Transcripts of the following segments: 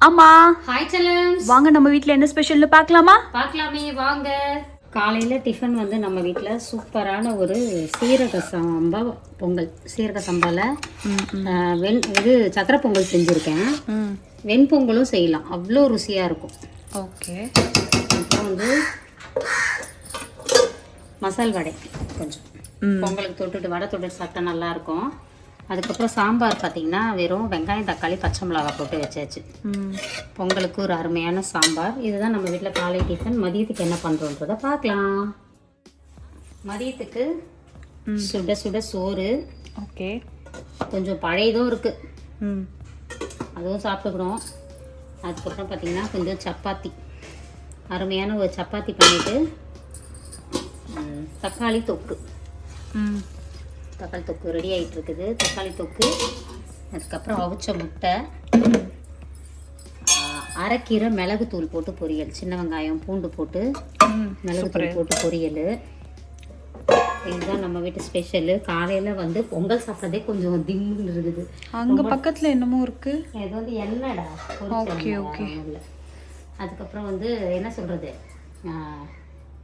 அம்மா ஹாய் செல்லம்ஸ், வாங்க நம்ம வீட்ல என்ன ஸ்பெஷல்னு பார்க்கலாமா? பார்க்கலாமே வாங்க. காலையில் டிஃபன் வந்து நம்ம வீட்டில் சூப்பரான ஒரு சீரக சம்பா பொங்கல். சீரக சம்பாவில் இது சக்கரை பொங்கல் செஞ்சுருக்கேன். வெண்பொங்கலும் செய்யலாம், அவ்வளோ ருசியாக இருக்கும். ஓகே. அப்புறம் வந்து மசால் வடை கொஞ்சம் பொங்கலுக்கு தொட்டுட்டு வடை தொட்டுட்டு சாப்பிட்டா நல்லாயிருக்கும். அதுக்கப்புறம் சாம்பார் பார்த்திங்கன்னா வெறும் வெங்காயம் தக்காளி பச்சை மிளகாய் போட்டு வச்சாச்சு. பொங்கலுக்கு ஒரு அருமையான சாம்பார். இதுதான் நம்ம வீட்டில் காலை டிஃபன். மதியத்துக்கு என்ன பண்ணுறோன்றதை பார்க்கலாம். மதியத்துக்கு சுட சுட சோறு. ஓகே. கொஞ்சம் பழையதும் இருக்குது, அதுவும் சாப்பிட்டுக்கணும். அதுக்கப்புறம் பார்த்திங்கன்னா கொஞ்சம் சப்பாத்தி, அருமையான ஒரு சப்பாத்தி பண்ணிவிட்டு தக்காளி தொக்கு. தக்காளி தொக்கு ரெடி ஆகிட்டு இருக்குது. தக்காளி தொக்கு, அதுக்கப்புறம் அவிச்ச முட்டை, அரைக்கீரை மிளகுத்தூள் போட்டு பொரியல், சின்ன வெங்காயம் பூண்டு போட்டு மிளகுத்தூள் போட்டு பொரியல். இதுதான் நம்ம வீட்டு ஸ்பெஷலு. காலையில் வந்து பொங்கல் சாப்பிட்றதே கொஞ்சம் திம்முன்னு இருக்குது. அங்கே பக்கத்தில் என்னமோ இருக்கு, இது வந்து என்னடா. Okay okay. அதுக்கப்புறம் வந்து என்ன சொல்கிறது,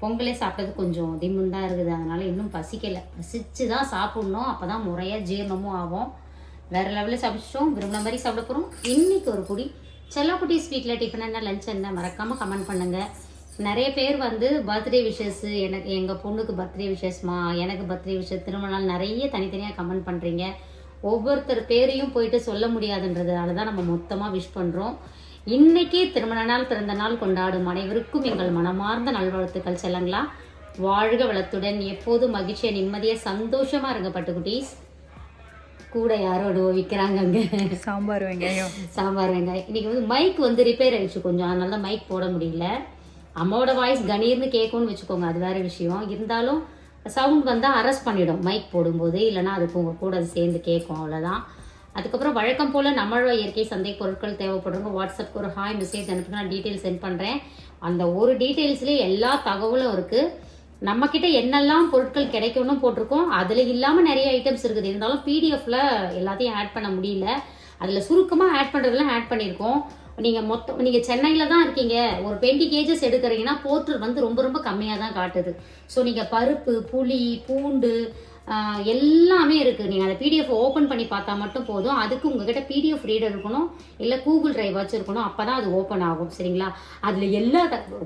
பொங்கலே சாப்பிட்டது கொஞ்சம் திம்முன்னு தான் இருக்குது. அதனால் இன்னும் பசிக்கலை. பசிச்சு தான் சாப்பிட்ணும், அப்போ தான் முறையாக ஜீரணமும் ஆகும். வேறு லெவலில் சாப்பிட்டோம், விரும்பின மாதிரி சாப்பிட போகிறோம். இன்றைக்கி ஒரு குடி செல்லக்குட்டி ஸ்வீட்டில் டிஃபன் என்ன, லஞ்ச் என்ன, மறக்காமல் கமெண்ட் பண்ணுங்கள். நிறைய பேர் வந்து பர்த்டே விஷஸ்ஸு, எனக்கு எங்கள் பொண்ணுக்கு பர்த்டே விஷஸ்மா, எனக்கு பர்த்டே விஷஸ், திருமண நாள் நிறைய தனித்தனியாக கமெண்ட் பண்ணுறீங்க. ஒவ்வொருத்தர் பேரையும் போயிட்டு சொல்ல முடியாதுன்றதுனால தான் நம்ம மொத்தமாக விஷ் பண்ணுறோம். இன்னைக்கு திருமண நாள், பிறந்த நாள் கொண்டாடும் அனைவருக்கும் எங்கள் மனமார்ந்த நல்வாழ்த்துக்கள். செல்லங்களா, வாழ்க வளத்துடன், எப்போதும் மகிழ்ச்சியை, நிம்மதியாக, சந்தோஷமாக இருங்க பட்டுக்குட்டீஸ். கூட யாரோட விற்கிறாங்க அங்கே சாம்பார் வெங்காயம். சாம்பார் வெங்காயம். இன்றைக்கி வந்து மைக் வந்து ரிப்பேர் ஆகிடுச்சு கொஞ்சம், அதனால தான் மைக் போட முடியல. அம்மாவோட வாய்ஸ் கணீர்னு கேட்கும்னு வச்சுக்கோங்க, அது வேறு விஷயம். இருந்தாலும் சவுண்ட் வந்தால் அரெஸ்ட் பண்ணிவிடும் மைக் போடும்போது, இல்லைனா அதுக்கு உங்கள் கூட அது சேர்ந்து கேட்கும், அவ்வளோதான். அதுக்கப்புறம் வழக்கம் போல் நம்மளோட இயற்கை சந்தை பொருட்கள் தேவைப்படுறவங்க வாட்ஸ்அப்புக்கு ஒரு ஹாய் மெசேஜ் அனுப்புங்க, நான் டீட்டெயில்ஸ் சென்ட் பண்ணுறேன். அந்த ஒரு டீட்டெயில்ஸ்லேயே எல்லா தகவலும் இருக்குது. நம்மக்கிட்ட என்னெல்லாம் பொருட்கள் கிடைக்கும்னு போட்டிருக்கோம். அதில் இல்லாமல் நிறைய ஐட்டம்ஸ் இருக்குது. இருந்தாலும் பிடிஎஃப்பில் எல்லாத்தையும் ஆட் பண்ண முடியல. அதில் சுருக்கமாக ஆட் பண்ணுறதுலாம் ஆட் பண்ணியிருக்கோம். நீங்கள் சென்னையில் தான் இருக்கீங்க, ஒரு 20 kgs எடுக்கிறீங்கன்னா போர்ட்டல் வந்து ரொம்ப ரொம்ப கம்மியாக தான் காட்டுது. ஸோ நீங்கள் பருப்பு, புளி, பூண்டு எல்லாமே இருக்குது. நீங்கள் அந்த பிடிஎஃப் ஓப்பன் பண்ணி பார்த்தா மட்டும் போதும். அதுக்கு உங்ககிட்ட பிடிஎஃப் ரீடர் இருக்கணும், இல்லை கூகுள் டிரைவ் வச்சுருக்கணும், அப்போ தான் அது ஓப்பன் ஆகும். சரிங்களா? அதில் எல்லா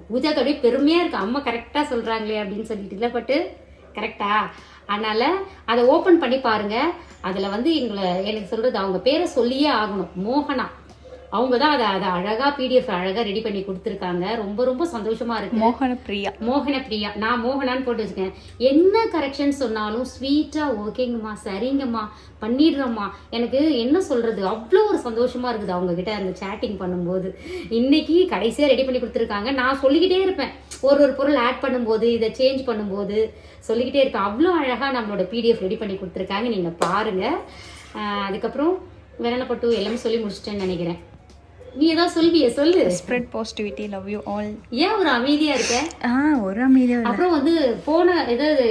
பூஜாத்தோடைய பெருமையாக இருக்குது. அம்மா கரெக்டாக சொல்கிறாங்களே அப்படின்னு சொல்லிட்டு இல்லை, பட்டு கரெக்டா? அதனால் அதை ஓப்பன் பண்ணி பாருங்கள். அதில் வந்து எனக்கு சொல்கிறது, அவங்க பேரை சொல்லியே ஆகணும், மோகனா. அவங்க தான் அதை அழகாக பிடிஎஃப் அழகாக ரெடி பண்ணி கொடுத்துருக்காங்க. ரொம்ப ரொம்ப சந்தோஷமாக இருக்குது. மோகனப்பிரியா. நான் மோகனான்னு போட்டு வச்சுக்கேன். என்ன கரெக்ஷன் சொன்னாலும் ஸ்வீட்டாக ஓகேங்கம்மா, சரிங்கம்மா, பண்ணிடுறோம்மா. எனக்கு என்ன சொல்கிறது, அவ்வளோ ஒரு சந்தோஷமாக இருக்குது அவங்கக்கிட்ட அந்த சேட்டிங் பண்ணும்போது. இன்றைக்கி கடைசியாக ரெடி பண்ணி கொடுத்துருக்காங்க. நான் சொல்லிக்கிட்டே இருப்பேன், ஒரு பொருள் ஆட் பண்ணும்போது, இதை சேஞ்ச் பண்ணும்போது சொல்லிக்கிட்டே இருப்பேன். அவ்வளோ அழகாக நம்மளோட பிடிஎஃப் ரெடி பண்ணி கொடுத்துருக்காங்க, நீங்கள் பாருங்கள். அதுக்கப்புறம் வேணப்பட்டு எல்லாமே சொல்லி முடிச்சிட்டேன்னு நினைக்கிறேன். நீ ஏதாவது சொல்வியே, சொல்லு. Spread positivity, love you all. ஏன் ஒரு அமைதியா இருக்க? ஒரு அமைதியா. அப்புறம் வந்து ஏதாவது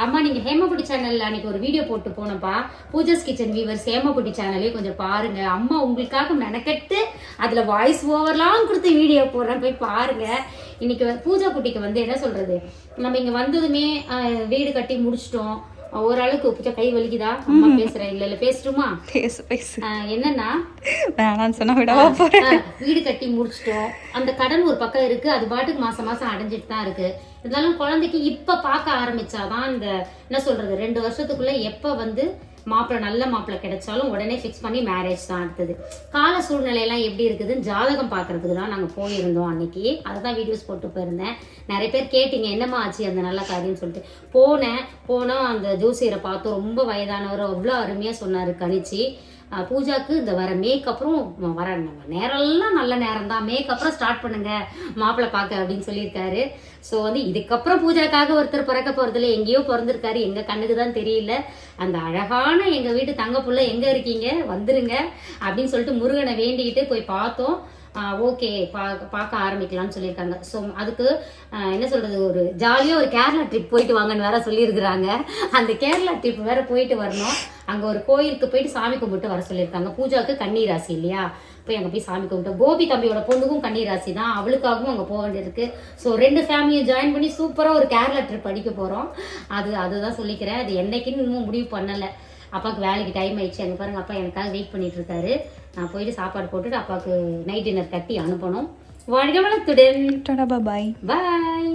அம்மா, நீங்க ஹேமகுட்டி சேனல்ல அன்னைக்கு ஒரு வீடியோ போட்டு போனப்பா, பூஜாஸ் கிச்சன் வீவர்ஸ் ஹேமகுட்டி சேனலே கொஞ்சம் பாருங்க. அம்மா உங்களுக்காக மெனக்கெட்டு அதுல வாய்ஸ் ஓவர்லாம் கொடுத்து வீடியோ போடுறேன், போய் பாருங்க. இன்னைக்கு பூஜா குட்டிக்கு வந்து என்ன சொல்றது, நம்ம இங்க வந்ததுமே வீடு கட்டி முடிச்சிட்டோம். ஓரளவுக்கு பூஜா கை வலிக்குதா? அம்மா பேசுறேன், இல்ல பேசட்டுமா? பேசு. என்னன்னா, வீடு கட்டி முடிச்சிட்டோம். அந்த கடன் ஒரு பக்கம் இருக்கு, அது பாட்டுக்கு மாசம் மாசம் அடைஞ்சிட்டு தான் இருக்கு. இருந்தாலும் குழந்தைக்கு இப்ப பார்க்க ஆரம்பிச்சாதான் இந்த என்ன சொல்றது, 2 வருஷத்துக்குள்ள எப்ப வந்து நல்ல மாப்பிள்ளை கிடைச்சாலும் உடனே ஃபிக்ஸ் பண்ணி மேரேஜ் தான் அடுத்தது. கால சூழ்நிலையெல்லாம் எப்படி இருக்குதுன்னு ஜாதகம் பார்க்கறதுக்கு தான் நாங்கள் போயிருந்தோம் அன்னைக்கு. அதை தான் வீடியோஸ் போட்டு போயிருந்தேன். நிறைய பேர் கேட்டிங்க என்னம்மா ஆச்சு அந்த நல்ல காரியம்னு சொல்லிட்டு. போனால் அந்த ஜோசியரை பார்த்தோம். ரொம்ப வயதானவர், அவ்வளோ அருமையாக சொன்னார் கணிச்சு. பூஜாக்கு இந்த வர மேக்கப்புறம் வர நேரம்லாம் நல்ல நேரம் தான், மேக்கப்புறம் ஸ்டார்ட் பண்ணுங்க மாப்பிள்ளை பார்க்க அப்படின்னு சொல்லியிருக்காரு. ஸோ வந்து இதுக்கப்புறம் பூஜாக்காக ஒருத்தர் பிறக்க போகிறதுல எங்கேயோ பிறந்திருக்காரு, எங்கள் கண்ணுக்கு தான் தெரியல. அந்த அழகான எங்கள் வீட்டு தங்க புள்ள எங்கே இருக்கீங்க, வந்துருங்க அப்படின்னு சொல்லிட்டு முருகனை வேண்டிக்கிட்டு போய் பார்த்தோம். ஓகே பார்க்க ஆரம்பிக்கலாம்னு சொல்லியிருக்காங்க. ஸோ அதுக்கு என்ன சொல்கிறது, ஒரு ஜாலியாக ஒரு கேரளா ட்ரிப் போயிட்டு வாங்கன்னு வேற சொல்லியிருக்கிறாங்க. அந்த கேரளா ட்ரிப் வேற போயிட்டு வரணும். அங்கே ஒரு கோயிலுக்கு போயிட்டு சாமி கும்பிட்டு வர சொல்லியிருக்காங்க. பூஜாவுக்கு கன்னி ராசி இல்லையா, போய் அங்கே போய் சாமி கும்பிட்டோம். கோபி தம்பியோட பொண்ணுக்கும் கன்னிராசி தான், அவளுக்காகவும் அங்கே போக வேண்டியிருக்கு. ஸோ 2 ஃபேமிலியும் ஜாயின் பண்ணி சூப்பராக ஒரு கேரளா ட்ரிப் அடிக்க போகிறோம். அதுதான் சொல்லிக்கிறேன். அது என்னைக்குன்னு இன்னும் முடிவு பண்ணலை. அப்பாவுக்கு வேலைக்கு டைம் ஆயிடுச்சு. அங்கே பாருங்கள், அப்பா எனக்காக வெயிட் பண்ணிட்டு இருக்காரு. நான் போயிட்டு சாப்பாடு போட்டுட்டு அப்பாவுக்கு நைட் டின்னர் கட்டி அனுப்பணும். வாழ்க வளத்துடன். பாய். பாய்.